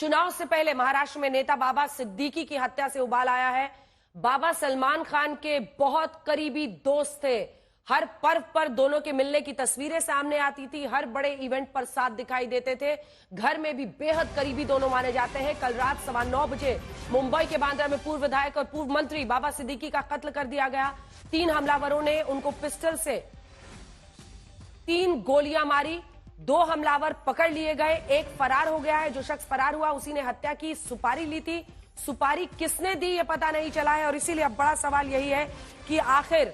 चुनाव से पहले महाराष्ट्र में नेता बाबा सिद्दीकी की हत्या से उबाल आया है। बाबा सलमान खान के बहुत करीबी दोस्त थे। हर पर्व पर दोनों के मिलने की तस्वीरें सामने आती थी, हर बड़े इवेंट पर साथ दिखाई देते थे। घर में भी बेहद करीबी दोनों माने जाते हैं। कल रात 9:15 बजे मुंबई के बांद्रा में पूर्व विधायक और पूर्व मंत्री बाबा सिद्दीकी का कत्ल कर दिया गया। 3 हमलावरों ने उनको पिस्टल से 3 गोलियां मारी। 2 हमलावर पकड़ लिए गए, एक फरार हो गया है। जो शख्स फरार हुआ उसी ने हत्या की। सुपारी ली थी, सुपारी किसने दी ये पता नहीं चला है। और इसीलिए अब बड़ा सवाल यही है कि आखिर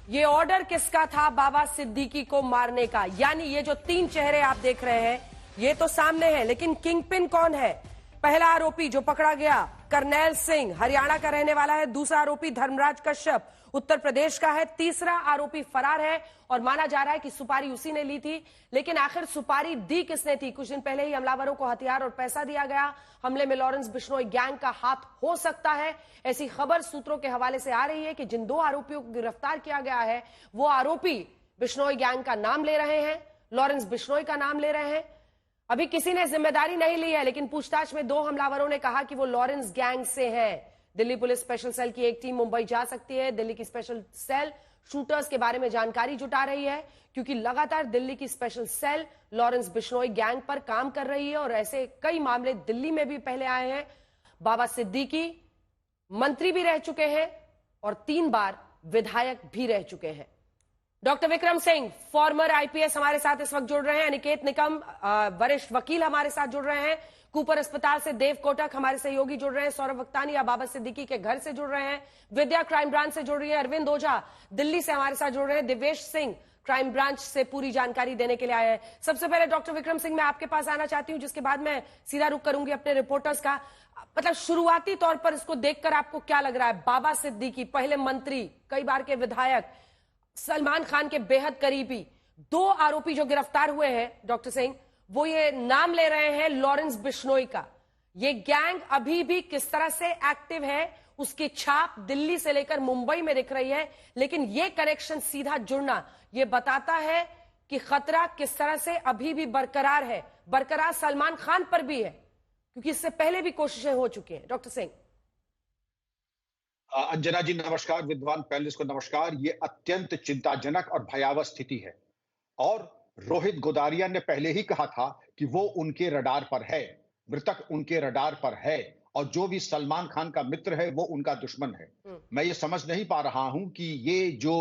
ये ऑर्डर किसका था बाबा सिद्दीकी को मारने का। यानी ये जो 3 चेहरे आप देख रहे हैं ये तो सामने है, लेकिन किंगपिन कौन है? पहला आरोपी जो पकड़ा गया करनैल सिंह हरियाणा का रहने वाला है। दूसरा आरोपी धर्मराज कश्यप उत्तर प्रदेश का है। तीसरा आरोपी फरार है और माना जा रहा है कि सुपारी उसी ने ली थी। लेकिन आखिर सुपारी दी किसने थी? कुछ दिन पहले ही हमलावरों को हथियार और पैसा दिया गया। हमले में लॉरेंस बिश्नोई गैंग का हाथ हो सकता है, ऐसी खबर सूत्रों के हवाले से आ रही है कि जिन 2 आरोपियों को गिरफ्तार किया गया है वो आरोपी बिश्नोई गैंग का नाम ले रहे हैं, लॉरेंस बिश्नोई का नाम ले रहे हैं। अभी किसी ने जिम्मेदारी नहीं ली है, लेकिन पूछताछ में 2 हमलावरों ने कहा कि वो लॉरेंस गैंग से हैं। दिल्ली पुलिस स्पेशल सेल की एक टीम मुंबई जा सकती है। दिल्ली की स्पेशल सेल शूटर्स के बारे में जानकारी जुटा रही है, क्योंकि लगातार दिल्ली की special cell Lawrence Bishnoi gang पर काम कर रही है और ऐसे कई मामले दिल्ली में भी पहले आए हैं। बाबा सिद्दीकी मंत्री भी रह चुके हैं और 3 बार विधायक भी रह चुके हैं। Doctor Vikram Singh farmer IPS हमारे साथ इस वक्त जुड़ रहे हैं। अनिकेत निकम वरिष्ठ वकील हमारे साथ जुड़ रहे हैं। कूपर अस्पताल से देव कोटक हमारे सहयोगी जुड़ रहे हैं। सौरभ वक्तानी बाबा सिद्दीकी के घर से जुड़ रहे हैं। विद्या क्राइम ब्रांच से जुड़ रही है। अरविंद ओझा दिल्ली से हमारे साथ जुड़ रहे हैं। दिवेश सिंह क्राइम ब्रांच से पूरी जानकारी देने के लिए आए हैं। सबसे पहले डॉक्टर विक्रम सिंह मैं आपके पास आना चाहती हूं, जिसके बाद मैं सीधा रुख करूंगी अपने रिपोर्टर्स का। मतलब शुरुआती तौर पर इसको देखकर आपको क्या लग रहा है? बाबा सिद्दीकी पहले मंत्री, कई बार के विधायक, सलमान खान के बेहद करीबी, 2 आरोपी जो गिरफ्तार हुए हैं डॉक्टर सिंह, वो ये नाम ले रहे हैं लॉरेंस बिश्नोई का। ये गैंग अभी भी किस तरह से एक्टिव है उसकी छाप दिल्ली से लेकर मुंबई में दिख रही है। लेकिन ये कनेक्शन सीधा जुड़ना ये बताता है कि खतरा किस तरह से अभी भी बरकरार है। बरकरार सलमान खान पर भी है, क्योंकि इससे पहले भी कोशिशें हो चुकी हैं। डॉक्टर सिंह। अंजना जी नमस्कार, विद्वान पैनलिस्ट को नमस्कार। ये अत्यंत चिंताजनक और भयावह स्थिति है और रोहित गोदारिया ने पहले ही कहा था कि वो उनके रडार पर है, मृतक उनके रडार पर है और जो भी सलमान खान का मित्र है वो उनका दुश्मन है। मैं ये समझ नहीं पा रहा हूं कि ये जो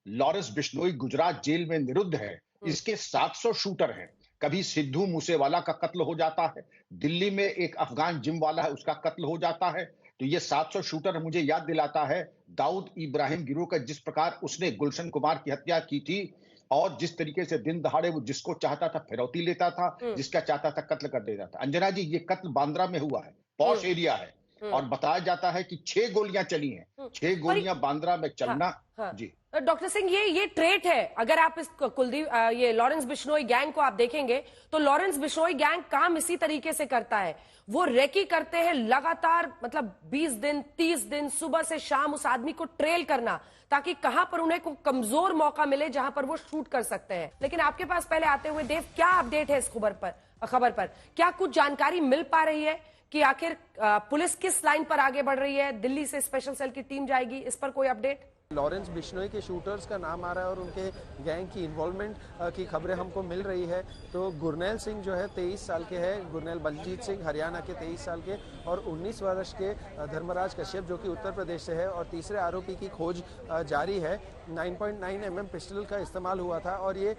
लॉरेंस बिश्नोई गुजरात जेल में निरुद्ध है, इसके 700 शूटर हैं। कभी सिद्धू मूसेवाला का कत्ल हो जाता है, दिल्ली में एक अफगान जिम वाला है उसका कत्ल हो जाता है, तो ये 700 शूटर मुझे याद दिलाता है दाऊद इब्राहिम गिरोह का, जिस प्रकार उसने गुलशन कुमार की हत्या की थी और जिस तरीके से दिन दहाड़े वो जिसको चाहता था फिरौती लेता था, जिसका चाहता था कत्ल कर देता था। अंजना जी ये कत्ल बांद्रा में हुआ है, पॉश एरिया है और बताया जाता है कि 6 गोलियां चली हैं। 6 गोलियां बांद्रा में चलना। हाँ। जी डॉक्टर सिंह, ये ट्रेट है। अगर आप इस कुलदीप ये लॉरेंस बिश्नोई गैंग को आप देखेंगे तो लॉरेंस बिश्नोई गैंग काम इसी तरीके से करता है। वो रेकी करते हैं लगातार, मतलब 20 दिन 30 दिन सुबह से शाम उस आदमी को ट्रेल करना, ताकि कहां पर उन्हें कोई कमजोर मौका मिले जहां पर वो शूट कर सकते हैं। लेकिन आपके पास पहले आते हुए देव, क्या अपडेट है इस खबर पर? क्या कुछ जानकारी मिल पा रही है कि आखिर पुलिस किस लाइन पर आगे बढ़ रही है? दिल्ली से स्पेशल सेल की टीम जाएगी, इस पर कोई अपडेट? लॉरेंस बिश्नोई के शूटर्स का नाम आ रहा है और उनके गैंग की इन्वॉल्वमेंट की खबरें हमको मिल रही है। तो गुरनैल सिंह जो है 23 साल के हैं, गुरनैल बलजीत सिंह हरियाणा के 23 साल के, और 19 वर्ष के धर्मराज कश्यप जो कि उत्तर प्रदेश से है। और तीसरे आरोपी की खोज जारी है। 9.9 mm पिस्टल का इस्तेमाल हुआ था और ये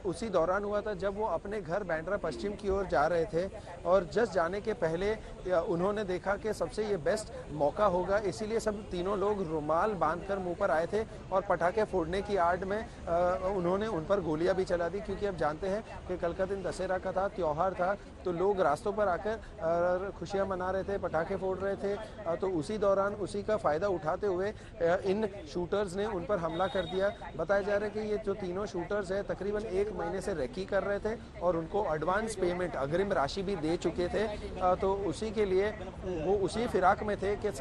उसी दौरान हुआ था जब वो अपने घर बांद्रा पश्चिम की ओर जा रहे थे। और जस्ट जाने के पहले उन्होंने देखा कि सबसे ये बेस्ट मौका होगा, इसीलिए सब तीनों लोग रुमाल बांधकर मुंह पर आए थे और पटाखे फोड़ने की आड़ में उन्होंने उन पर गोलियां भी चला दी। क्योंकि अब जानते हैं कि कल का दिन दशहरा का था, त्योहार था, तो लोग रास्तों पर आकर खुशियां मना रहे थे, पटाखे फोड़ रहे थे। तो उसी दौरान उसी का फायदा उठाते हुए इन शूटर्स ने उन पर हमला कर दिया। बताया जा रहा है कि ये जो तीनों शूटर्स हैं तकरीबन 1 महीने से रेकी कर रहे थे और उनको एडवांस पेमेंट, अग्रिम राशि भी दे चुके थे। तो उसी के लिए वो उसी फिराक में थे कि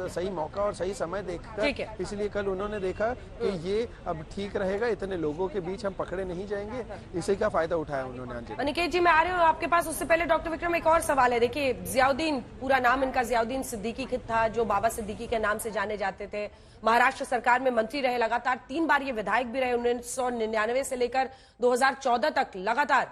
सही मौका और सही समय देखकर, इसलिए कल उन्होंने उन्होंने देखा कि ये अब ठीक रहेगा, इतने लोगों के बीच हम पकड़े नहीं जाएंगे, इसी का फायदा उठाया उन्होंने। अंजना, अनिकेत जी मैं आ रही हूँ आपके पास, उससे पहले डॉक्टर विक्रम एक और सवाल है। देखिए जियाउद्दीन, पूरा नाम इनका जियाउद्दीन सिद्दीकी था, जो बाबा सिद्दीकी के नाम से जाने जाते थे। महाराष्ट्र सरकार में मंत्री रहे, लगातार 3 बार ये विधायक भी रहे, 1999 से लेकर 2014 तक लगातार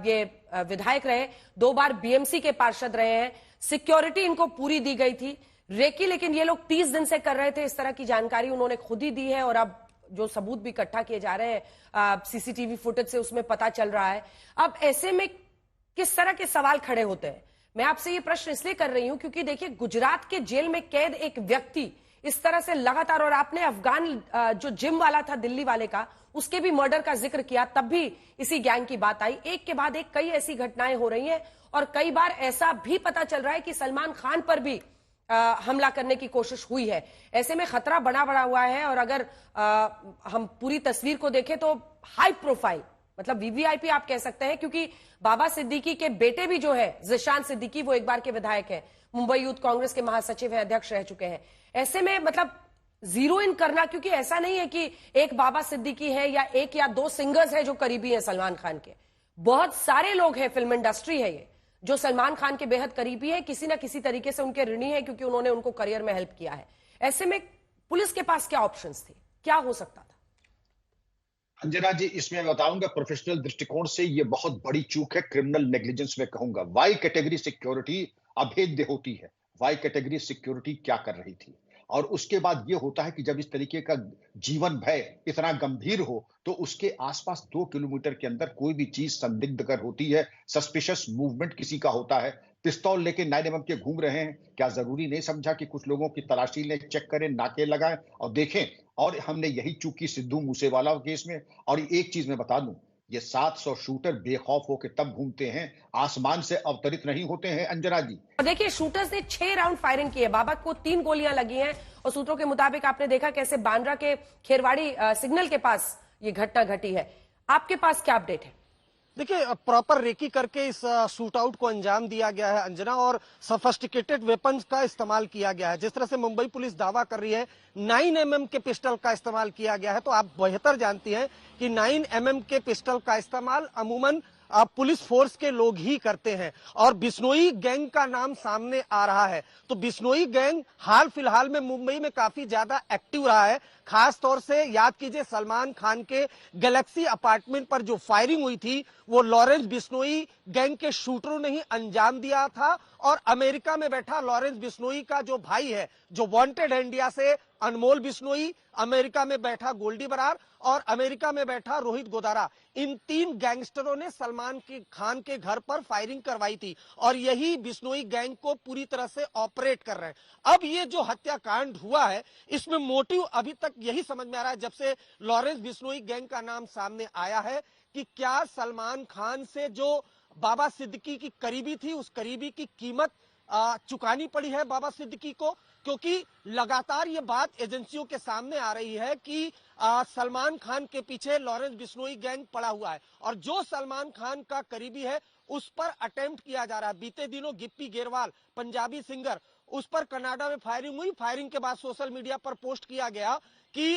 ये विधायक रहे, 2 बार बीएमसी के पार्षद रहे हैं। सिक्योरिटी इनको पूरी दी गई थी रेकी, लेकिन ये लोग 30 दिन से कर रहे थे। इस तरह की जानकारी उन्होंने खुद ही दी है और अब जो सबूत भी इकट्ठा किए जा रहे हैं सीसीटीवी फुटेज से, उसमें पता चल रहा है। अब ऐसे में किस तरह के सवाल खड़े होते हैं? मैं आपसे ये प्रश्न इसलिए कर रही हूं क्योंकि देखिए गुजरात के जेल में कैद एक व्यक्ति इस तरह से लगातार, और आपने अफगान जो जिम वाला था दिल्ली वाले का, उसके भी मर्डर का जिक्र किया, तब भी इसी गैंग की बात आई। एक के बाद एक कई ऐसी घटनाएं हो रही हैं और कई बार ऐसा भी पता चल रहा है कि सलमान खान पर भी हमला करने की कोशिश हुई है। ऐसे में खतरा बना बढ़ा हुआ है और अगर हम पूरी तस्वीर को देखें तो हाई प्रोफाइल, मतलब वीवीआईपी आप कह सकते हैं, क्योंकि बाबा सिद्दीकी के बेटे भी जो है जिशान सिद्दीकी, वो एक बार के विधायक है, मुंबई यूथ कांग्रेस के महासचिव हैं, अध्यक्ष रह चुके हैं। ऐसे में मतलब जीरो इन करना, क्योंकि ऐसा नहीं है कि एक बाबा सिद्दीकी है या 1 या 2 सिंगर्स हैं जो करीबी हैं सलमान खान के, बहुत सारे लोग हैं, फिल्म इंडस्ट्री है ये, जो सलमान खान के बेहद करीबी है, किसी ना किसी तरीके से उनके ऋणी है क्योंकि उन्होंने उनको करियर में हेल्प किया है। ऐसे में पुलिस के पास क्या ऑप्शंस थे, क्या हो सकता था? अंजना जी, इसमें बताऊंगा प्रोफेशनल दृष्टिकोण से ये बहुत बड़ी चूक है, क्रिमिनल नेग्लिजेंस में कहूंगा। वाई कैटेगरी सिक्योरिटी अभेद्य होती है। वाई कैटेगरी सिक्योरिटी क्या कर रही थी? और उसके बाद ये होता है कि जब इस तरीके का जीवन भय इतना गंभीर हो तो उसके आसपास 2 किलोमीटर के अंदर कोई भी चीज संदिग्ध कर होती है, सस्पिशियस मूवमेंट किसी का होता है, पिस्तौल लेके 9mm के घूम रहे हैं, क्या जरूरी नहीं समझा कि कुछ लोगों की तलाशी लें, चेक करें, नाके लगाएं और देखें? और हमने यही चूक की सिद्धू मूसेवाला केस में। और एक चीज मैं बता दूं, ये 700 शूटर बेखौफ होकर तब घूमते हैं, आसमान से अवतरित नहीं होते हैं अंजना जी। और देखिए शूटर्स ने 6 राउंड फायरिंग की है, बाबा को 3 गोलियां लगी हैं और सूत्रों के मुताबिक आपने देखा कैसे बांद्रा के खेरवाड़ी सिग्नल के पास ये घटना घटी है। आपके पास क्या अपडेट है? देखिए प्रॉपर रेकी करके इस शूट आउट को अंजाम दिया गया है अंजना, और सफिस्टिकेटेड वेपन्स का इस्तेमाल किया गया है। जिस तरह से मुंबई पुलिस दावा कर रही है 9mm के पिस्टल का इस्तेमाल किया गया है, तो आप बेहतर जानती हैं कि 9mm के पिस्टल का इस्तेमाल अमूमन पुलिस फोर्स के लोग ही करते हैं। और बिश्नोई गैंग का नाम सामने आ रहा है, तो बिश्नोई गैंग हाल फिलहाल में मुंबई में काफी ज्यादा एक्टिव रहा है। खास तौर से याद कीजिए सलमान खान के गैलेक्सी अपार्टमेंट पर जो फायरिंग हुई थी वो लॉरेंस बिश्नोई गैंग के शूटरों ने ही अंजाम दिया था। और अमेरिका में बैठा लॉरेंस बिश्नोई का जो भाई है, जो वांटेड है इंडिया से, अनमोल बिश्नोई, अमेरिका में बैठा गोल्डी बरार और अमेरिका में बैठा रोहित गोदारा, इन 3 गैंगस्टरों ने सलमान खान के घर पर फायरिंग करवाई थी और यही बिश्नोई गैंग को पूरी तरह से ऑपरेट कर रहे हैं। अब ये जो हत्याकांड हुआ है इसमें मोटिव अभी तक यही समझ में आ रहा है, जब से लॉरेंस बिश्नोई गैंग का नाम सामने आया है, कि क्या सलमान खान से जो बाबा सिद्दीकी की करीबी थी उस करीबी की कीमत चुकानी पड़ी है बाबा सिद्दीकी को। क्योंकि लगातार ये बात एजेंसियों के सामने आ रही है कि सलमान खान के पीछे लॉरेंस बिश्नोई गैंग पड़ा हुआ है और जो सलमान खान का करीबी है उस पर अटेम्प्ट किया जा रहा है। बीते दिनों गिप्पी गेरवाल, पंजाबी सिंगर, उस पर कनाडा में फायरिंग हुई। फायरिंग के बाद सोशल मीडिया पर पोस्ट किया गया कि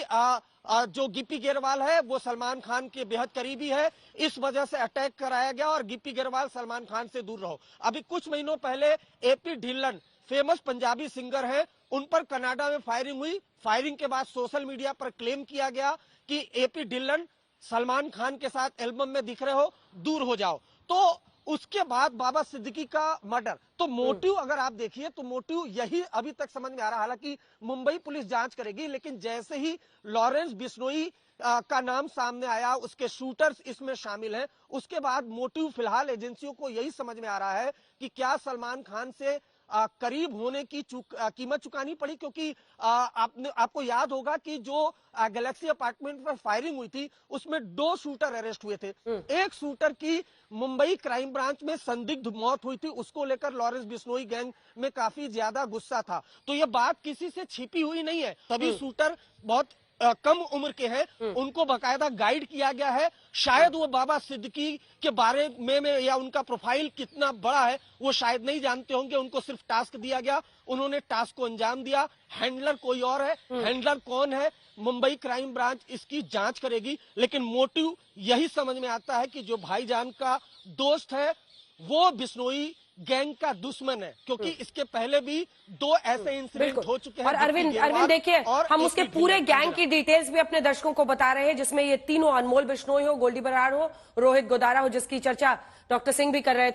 जो गिप्पी गेरवाल है वो सलमान खान के बेहद करीबी है, इस वजह से अटैक कराया गया और गिप्पी गेरवाल सलमान खान से दूर रहो। अभी कुछ महीनों पहले AP Dhillon, famous Punjabi singer है, उन पर कनाडा में फायरिंग हुई। फायरिंग के बाद सोशल मीडिया पर क्लेम किया गया कि एपी ढिल्लन सलमान खान के साथ एल्बम में दिख रहे हो, दूर हो जाओ। तो उसके बाद बाबा सिद्दीकी का मर्डर, तो मोटिव अगर आप देखिए तो मोटिव यही अभी तक समझ में आ रहा है। हालांकि मुंबई पुलिस जांच करेगी, लेकिन जैसे ही लॉरेंस बिश्नोई का नाम सामने आया, उसके शूटर्स इसमें शामिल हैं, उसके बाद मोटिव फिलहाल एजेंसियों को यही समझ में आ रहा है कि क्या सलमान खान से करीब होने की कीमत चुकानी पड़ी। क्योंकि आपको याद होगा कि जो गैलेक्सी अपार्टमेंट पर फायरिंग हुई थी उसमें 2 शूटर अरेस्ट हुए थे। एक शूटर की मुंबई क्राइम ब्रांच में संदिग्ध मौत हुई थी, उसको लेकर लॉरेंस बिश्नोई गैंग में काफी ज्यादा गुस्सा था। तो ये बात किसी से छिपी हुई नहीं है, सभी शूटर बहुत कम उम्र के हैं उनको बकायदा गाइड किया गया है। शायद वो बाबा सिद्दीकी के बारे में या उनका प्रोफाइल कितना बड़ा है वो शायद नहीं जानते होंगे। उनको सिर्फ टास्क दिया गया, उन्होंने टास्क को अंजाम दिया। हैंडलर कोई और है, हैंडलर कौन है मुंबई क्राइम ब्रांच इसकी जांच करेगी, लेकिन मोटिव यही समझ में आता है कि जो भाईजान का दोस्त है वो बिश्नोई गैंग का दुश्मन है, क्योंकि इसके पहले भी 2 ऐसे इंसिडेंट हो चुके हैं। और अरविंद देखिए, हम उसके पूरे गैंग की डिटेल्स भी अपने दर्शकों को बता रहे हैं, जिसमें ये तीनों, अनमोल बिश्नोई हो, गोल्डी बराड़ हो, रोहित गोदारा हो, जिसकी चर्चा डॉक्टर सिंह भी कर रहे थे।